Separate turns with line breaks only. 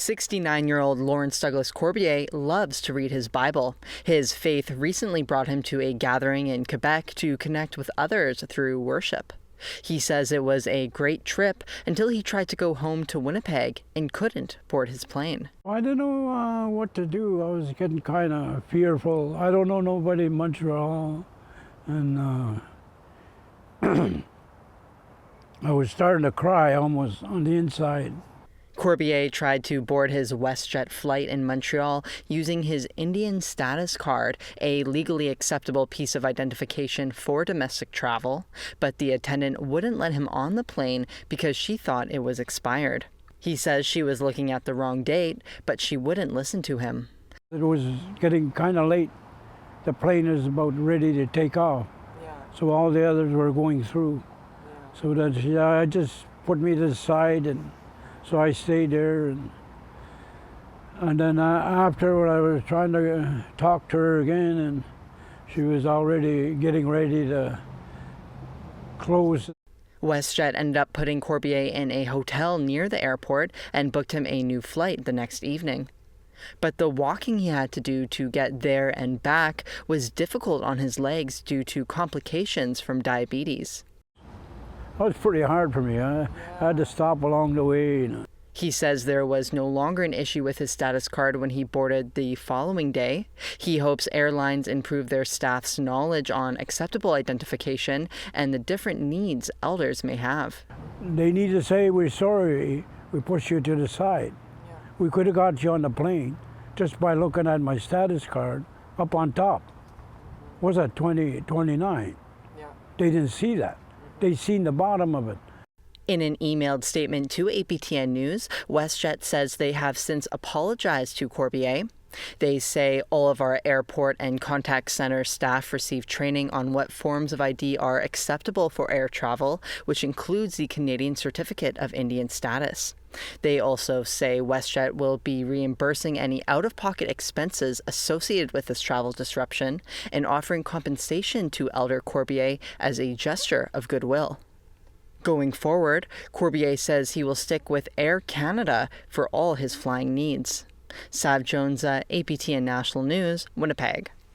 69-year-old Lawrence Douglas Corbiere loves to read his Bible. His faith recently brought him to a gathering in Quebec to connect with others through worship. He says it was a great trip until he tried to go home to Winnipeg and couldn't board his plane.
I didn't know what to do. I was getting kind of fearful. I don't know nobody in Montreal, and I was starting to cry almost on the inside.
Corbiere tried to board his WestJet flight in Montreal using his Indian status card, a legally acceptable piece of identification for domestic travel, but the attendant wouldn't let him on the plane because she thought it was expired. He says she was looking at the wrong date, but she wouldn't listen to him.
It was getting kind of late. The plane is about ready to take off.
Yeah.
So all the others were going through. Yeah. So that I just put me to the side, and so I stayed there, and then after I was trying to talk to her again, and she was already getting ready to close.
WestJet ended up putting Corbiere in a hotel near the airport and booked him a new flight the next evening. But the walking he had to do to get there and back was difficult on his legs due to complications from diabetes.
It was pretty hard for me. I had to stop along the way.
He says there was no longer an issue with his status card when he boarded the following day. He hopes airlines improve their staff's knowledge on acceptable identification and the different needs elders may have.
They need to say, "We're sorry, we pushed you to the side." Yeah. We could have got you on the plane just by looking at my status card up on top. Was that 29? Yeah. They didn't see that. They seen the bottom of it.
In an emailed statement to APTN News, WestJet says they have since apologized to Corbiere. They say all of our airport and contact center staff receive training on what forms of ID are acceptable for air travel, which includes the Canadian Certificate of Indian Status. They also say WestJet will be reimbursing any out-of-pocket expenses associated with this travel disruption and offering compensation to Elder Corbiere as a gesture of goodwill. Going forward, Corbiere says he will stick with Air Canada for all his flying needs. Sav Jones, APTN National News, Winnipeg.